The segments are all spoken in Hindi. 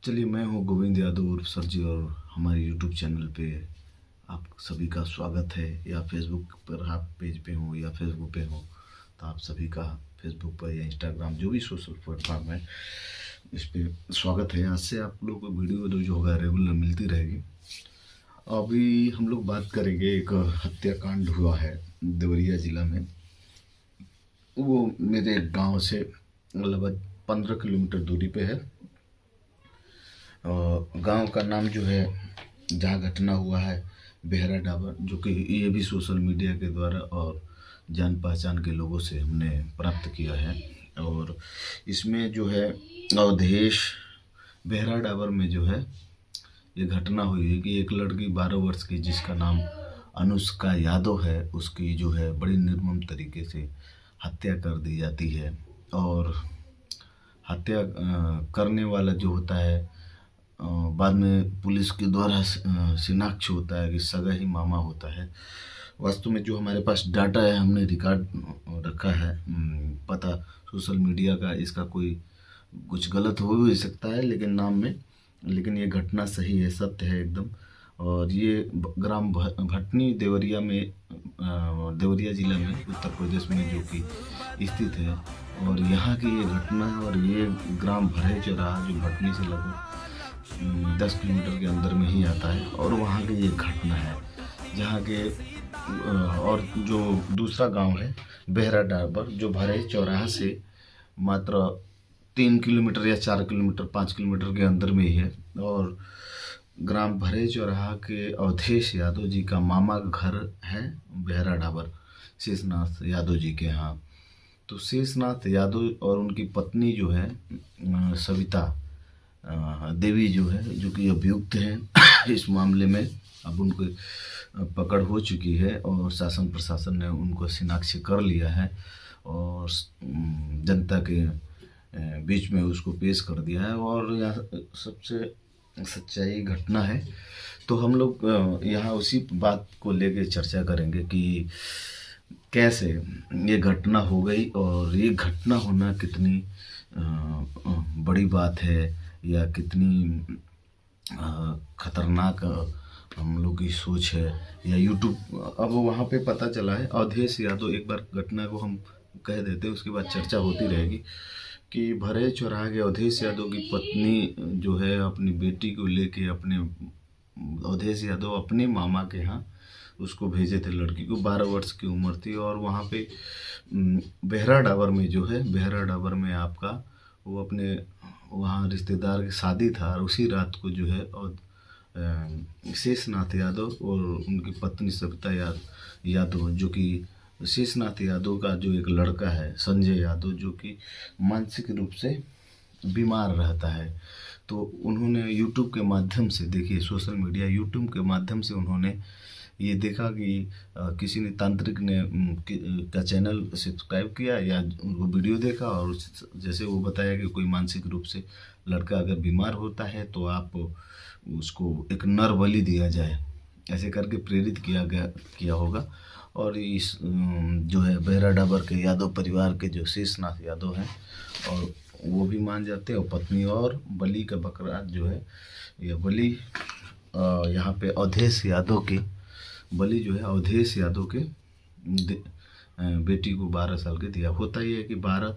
चलिए, मैं हूँ गोविंद यादव उर्फ सर जी, और हमारे यूट्यूब चैनल पे आप सभी का स्वागत है। या फेसबुक पर आप पेज पे हो या फेसबुक पे हो, तो आप सभी का फेसबुक पर या इंस्टाग्राम जो भी सोशल प्लेटफॉर्म है, इस पे स्वागत है। आज से आप लोगों को वीडियो जो होगा रेगुलर मिलती रहेगी। अभी हम लोग बात करेंगे, एक हत्याकांड हुआ है देवरिया ज़िला में। वो मेरे गांव से लगभग 15 किलोमीटर दूरी पे है। गांव का नाम जो है, जहाँ घटना हुआ है, बेहरा डाबर, जो कि ये भी सोशल मीडिया के द्वारा और जान पहचान के लोगों से हमने प्राप्त किया है। और इसमें जो है अवधेश बेहरा डाबर में जो है ये घटना हुई है कि एक लड़की 12 वर्ष की, जिसका नाम अनुष्का यादव है, उसकी जो है बड़ी निर्मम तरीके से हत्या कर दी जाती है। और हत्या करने वाला जो होता है, बाद में पुलिस के द्वारा शिनाख्त होता है कि सगा ही मामा होता है। वास्तव में जो हमारे पास डाटा है, हमने रिकॉर्ड रखा है। पता सोशल मीडिया का इसका कोई कुछ गलत हो भी सकता है लेकिन नाम में, लेकिन ये घटना सही है, सत्य है एकदम। और ये ग्राम भटनी देवरिया में, देवरिया ज़िला में, उत्तर प्रदेश में जो कि स्थित है। और यहाँ की ये घटना है। और ये ग्राम भरे चौराहा जो भटनी से लगभग 10 किलोमीटर के अंदर में ही आता है। और वहाँ की ये घटना है, जहाँ के और जो दूसरा गांव है बेहरा डाबर, जो भरे चौराहा से मात्र 3 किलोमीटर या 4 किलोमीटर 5 किलोमीटर के अंदर में ही है। और ग्राम भरे चौराहा के अवधेश यादव जी का मामा घर है बेहरा डाबर, शेषनाथ यादव जी के यहाँ। तो शेषनाथ यादव और उनकी पत्नी जो है सविता देवी जो है, जो कि अभियुक्त हैं इस मामले में। अब उनको पकड़ हो चुकी है और शासन प्रशासन ने उनको शिनाख्त कर लिया है और जनता के बीच में उसको पेश कर दिया है। और यह सबसे सच्चाई घटना है। तो हम लोग यहाँ उसी बात को लेके चर्चा करेंगे कि कैसे ये घटना हो गई और ये घटना होना कितनी बड़ी बात है या कितनी खतरनाक हम लोग की सोच है या यूट्यूब। अब वहाँ पे पता चला है अवधेश यादव, एक बार घटना को हम कह देते हैं, उसके बाद चर्चा होती रहेगी कि भरे चौराहा के अवधेश यादव की पत्नी जो है अपनी बेटी को लेके अवधेश यादव अपने मामा के यहाँ उसको भेजे थे। लड़की को 12 वर्ष की उम्र थी। और वहाँ पे बेहरा डाबर में जो है, बेहरा डाबर में आपका वो अपने वहाँ रिश्तेदार की शादी था। और उसी रात को जो है और शेषनाथ यादव और उनकी पत्नी सविता यादव, जो कि शेषनाथ यादव का जो एक लड़का है संजय यादव, जो कि मानसिक रूप से बीमार रहता है, तो उन्होंने यूट्यूब के माध्यम से, देखिए सोशल मीडिया यूट्यूब के माध्यम से उन्होंने ये देखा कि किसी ने तांत्रिक ने का चैनल सब्सक्राइब किया या उनको वीडियो देखा, और जैसे वो बताया कि कोई मानसिक रूप से लड़का अगर बीमार होता है तो आप उसको एक नर बलि दिया जाए, ऐसे करके प्रेरित किया होगा। और इस जो है बेहरा डाबर के यादव परिवार के जो शेषनाथ यादव हैं, और वो भी मान जाते हैं। और पत्नी और बलि का बकरा जो है, यह बलि यहाँ पे अवधेश यादव की बलि जो है अवधेश यादव के बेटी को 12 साल के दिया। होता ही है कि 12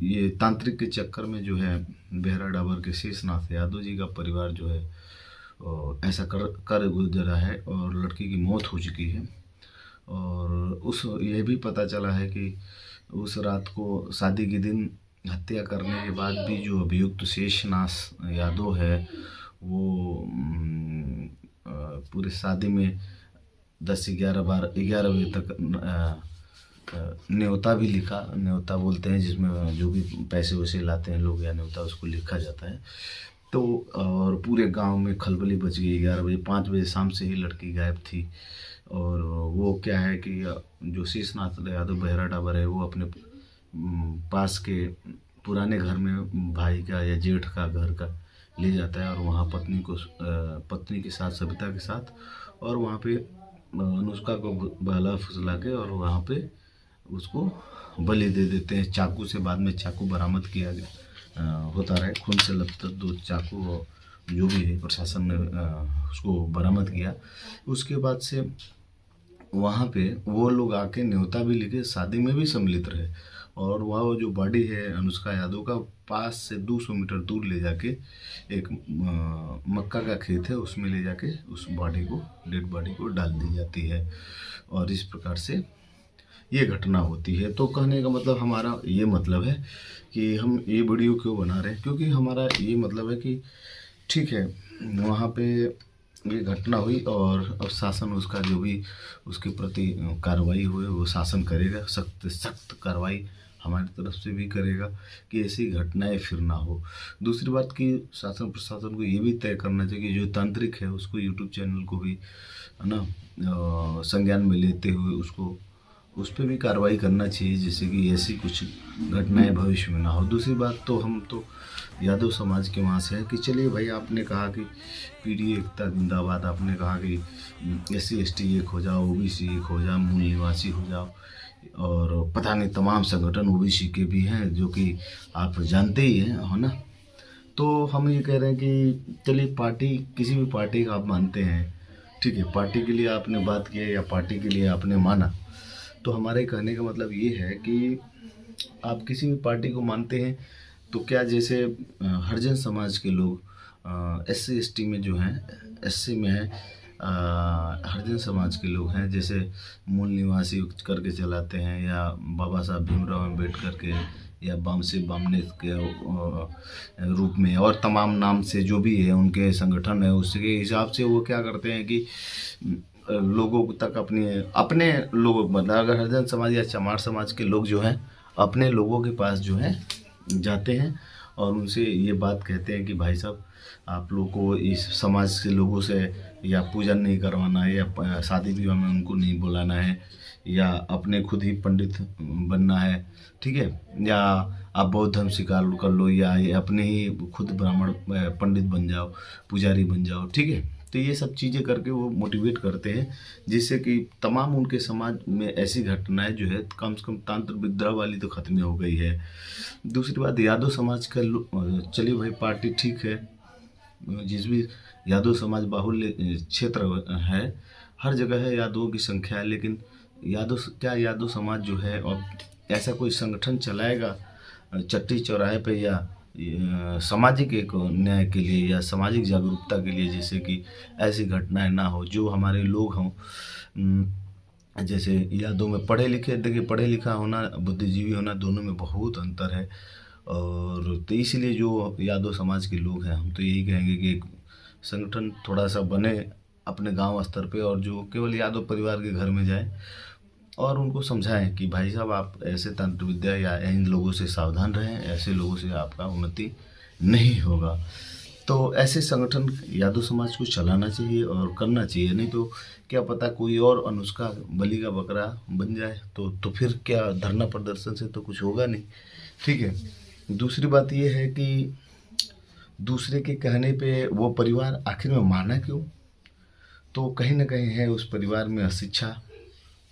ये तांत्रिक के चक्कर में जो है बेहरा डाबर के शेषनाथ यादव जी का परिवार जो है ऐसा कर गुजरा है और लड़की की मौत हो चुकी है। और यह भी पता चला है कि उस रात को, शादी के दिन हत्या करने के बाद भी जो अभियुक्त शेषनाथ यादव है, वो पूरे शादी में 10 से 11 बजे तक न्योता भी लिखा। न्योता बोलते हैं जिसमें जो भी पैसे वैसे लाते हैं लोग, या न्योता, उसको लिखा जाता है। तो और पूरे गांव में खलबली बच गई। 11 बजे, 5 बजे शाम से ही लड़की गायब थी। और वो क्या है कि जो शेषनाथ यादव बेहरा डाबर है, वो अपने पास के पुराने घर में भाई का या जेठ का घर का ले जाता है और वहाँ पत्नी के साथ, सविता के साथ, और वहाँ पे अनुष्का को बहला फुसला के और वहाँ पे उसको बलि दे देते हैं चाकू से। बाद में चाकू बरामद किया होता रहे, खून से लथपथ 2 चाकू जो भी है प्रशासन ने उसको बरामद किया। उसके बाद से वहाँ पे वो लोग आके न्योता भी लिखे, शादी में भी सम्मिलित रहे। और वह वो जो बॉडी है अनुष्का यादव का, पास से 200 मीटर दूर ले जाके एक मक्का का खेत है, उसमें ले जाके उस बॉडी को, डेड बॉडी को डाल दी जाती है। और इस प्रकार से ये घटना होती है। तो कहने का मतलब हमारा ये मतलब है कि हम ये वीडियो क्यों बना रहे हैं, क्योंकि हमारा ये मतलब है कि ठीक है वहाँ पे ये घटना हुई और अब शासन उसका जो भी उसके प्रति कार्रवाई हुए वो शासन करेगा, सख्त सख्त कार्रवाई हमारी तरफ से भी करेगा कि ऐसी घटनाएं फिर ना हो। दूसरी बात कि शासन प्रशासन को ये भी तय करना चाहिए कि जो तांत्रिक है उसको, यूट्यूब चैनल को भी है ना संज्ञान में लेते हुए उसको, उस पर भी कार्रवाई करना चाहिए, जिससे कि ऐसी कुछ घटनाएं भविष्य में ना हो। दूसरी बात तो हम तो यादव समाज के वहाँ से है कि चलिए भाई, आपने कहा कि पीढ़ी एकता जिंदाबाद, आपने कहा कि SC ST एक हो जाओ, OBC एक हो जाओ, मूल निवासी हो जाओ, और पता नहीं तमाम संगठन OBC के भी हैं जो कि आप जानते ही हैं, है ना। तो हम ये कह रहे हैं कि चलिए पार्टी, किसी भी पार्टी का आप मानते हैं, ठीक है, पार्टी के लिए आपने बात किया या पार्टी के लिए आपने माना, तो हमारे कहने का मतलब ये है कि आप किसी भी पार्टी को मानते हैं तो क्या, जैसे हरिजन समाज के लोग SC ST में जो हैं, SC में है, हरिजन समाज के लोग हैं, जैसे मूल निवासी करके चलाते हैं, या बाबा साहब भीमराव अम्बेडकर के, या बामसे बामने के रूप में, और तमाम नाम से जो भी है उनके संगठन है, उसके हिसाब से वो क्या करते हैं कि लोगों तक अपने लोगों, मतलब अगर हरिजन समाज या चमार समाज के लोग जो हैं अपने लोगों के पास जो है जाते हैं और उनसे ये बात कहते हैं कि भाई साहब, आप लोगों को इस समाज के लोगों से या पूजन नहीं करवाना है, या शादी विवाह में उनको नहीं बुलाना है, या अपने खुद ही पंडित बनना है, ठीक है, या आप बौद्ध धर्म स्वीकार कर लो, या ये अपने ही खुद ब्राह्मण पंडित बन जाओ, पुजारी बन जाओ, ठीक है। तो ये सब चीज़ें करके वो मोटिवेट करते हैं, जिससे कि तमाम उनके समाज में ऐसी घटनाएं जो है कम से कम तांत्र विद्रोह वाली तो खत्म हो गई है। दूसरी बात, यादव समाज का चलिए भाई, पार्टी ठीक है, जिस भी यादव समाज बाहुल्य क्षेत्र है, हर जगह है यादवों की संख्या है, लेकिन यादव समाज जो है अब ऐसा कोई संगठन चलाएगा चट्टी चौराहे पे, या सामाजिक एक न्याय के लिए या सामाजिक जागरूकता के लिए, जिससे कि ऐसी घटनाएं ना हो, जो हमारे लोग हों, जैसे यादों में पढ़े लिखे, देखिए पढ़े लिखा होना, बुद्धिजीवी होना, दोनों में बहुत अंतर है। और तो इसलिए जो यादव समाज के लोग हैं, हम तो यही कहेंगे कि एक संगठन थोड़ा सा बने अपने गांव स्तर पे, और जो केवल यादव परिवार के घर में जाए और उनको समझाएं कि भाई साहब, आप ऐसे तंत्र विद्या या इन लोगों से सावधान रहें, ऐसे लोगों से आपका उन्नति नहीं होगा। तो ऐसे संगठन यादव समाज को चलाना चाहिए और करना चाहिए, नहीं तो क्या पता कोई और अनुष्का बलि का बकरा बन जाए, तो फिर क्या, धरना प्रदर्शन से तो कुछ होगा नहीं, ठीक है। दूसरी बात ये है कि दूसरे के कहने पे वो परिवार आखिर में माना क्यों, तो कहीं ना कहीं है उस परिवार में अशिक्षा,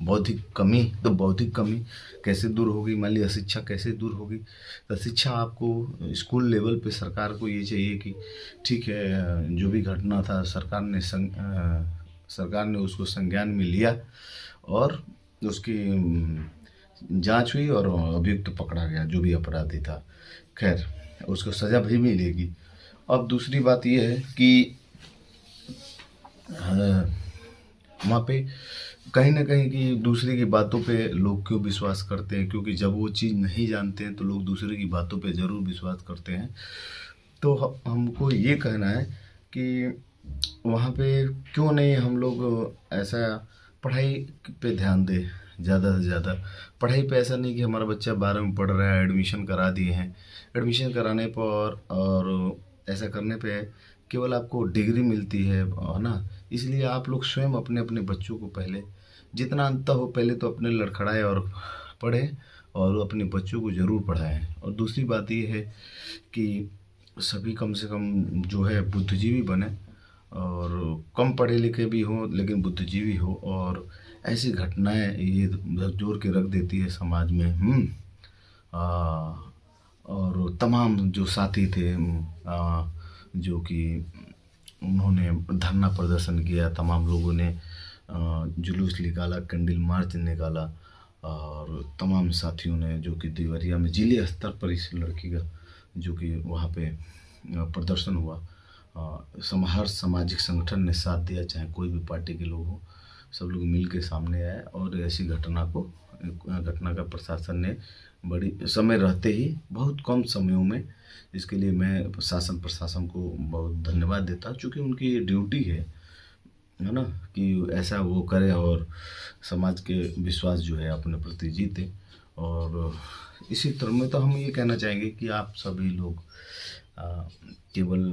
बौद्धिक कमी। तो बौद्धिक कमी कैसे दूर होगी, मान ली अशिक्षा कैसे दूर होगी, तो शिक्षा आपको स्कूल लेवल पे सरकार को ये चाहिए कि ठीक है, जो भी घटना था सरकार ने उसको संज्ञान में लिया और उसकी जांच हुई और अभियुक्त पकड़ा गया, जो भी अपराधी था, खैर उसको सज़ा भी मिलेगी। अब दूसरी बात ये है कि वहाँ पे कहीं ना कहीं कि दूसरे की बातों पे लोग क्यों विश्वास करते हैं, क्योंकि जब वो चीज़ नहीं जानते हैं तो लोग दूसरे की बातों पे ज़रूर विश्वास करते हैं। तो हमको ये कहना है कि वहाँ पे क्यों नहीं हम लोग ऐसा पढ़ाई पे ध्यान दें, ज़्यादा से ज़्यादा पढ़ाई पे। ऐसा नहीं कि हमारा बच्चा 12 में पढ़ रहा है, एडमिशन करा दिए हैं, एडमिशन कराने पर और ऐसा करने पे केवल आपको डिग्री मिलती है ना। इसलिए आप लोग स्वयं अपने अपने बच्चों को पहले जितना अंत हो, पहले तो अपने लड़खड़ाएं और पढ़ें और अपने बच्चों को ज़रूर पढ़ाएं। और दूसरी बात ये है कि सभी कम से कम जो है बुद्धिजीवी बने, और कम पढ़े लिखे भी हों लेकिन बुद्धिजीवी हो, और ऐसी घटनाएं ये जोड़ के रख देती है समाज में। और तमाम जो साथी थे जो कि उन्होंने धरना प्रदर्शन किया, तमाम लोगों ने जुलूस निकाला, कैंडल मार्च निकाला और तमाम साथियों ने जो कि देवरिया में जिले स्तर पर इस लड़की का जो कि वहाँ पे प्रदर्शन हुआ, हर सामाजिक संगठन ने साथ दिया, चाहे कोई भी पार्टी के लोग हों, सब लोग मिल के सामने आए और ऐसी घटना का प्रशासन ने बड़ी समय रहते ही बहुत कम समयों में, इसके लिए मैं शासन प्रशासन को बहुत धन्यवाद देता हूँ, चूँकि उनकी ये ड्यूटी है ना, कि ऐसा वो करे और समाज के विश्वास जो है अपने प्रति जीते। और इसी तरह में तो हम ये कहना चाहेंगे कि आप सभी लोग केवल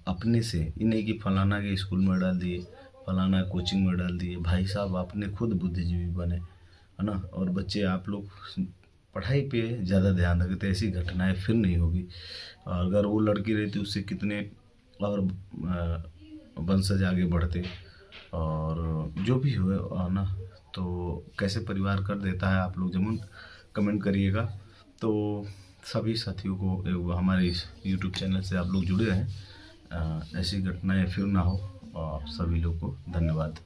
अपने से ये नहीं कि फलाना के स्कूल में डाल दिए, फलाना कोचिंग में डाल दिए, भाई साहब आपने खुद बुद्धिजीवी बने, है ना, और बच्चे आप लोग पढ़ाई पे ज़्यादा ध्यान रखें तो ऐसी घटनाएं फिर नहीं होगी। अगर वो लड़की रहती उससे कितने और वंशज आगे बढ़ते और जो भी हो ना, तो कैसे परिवार कर देता है आप लोग जरूर कमेंट करिएगा। तो सभी साथियों को हमारे इस YouTube चैनल से आप लोग जुड़े रहें, ऐसी घटनाएं फिर ना हो। सभी लोग को धन्यवाद।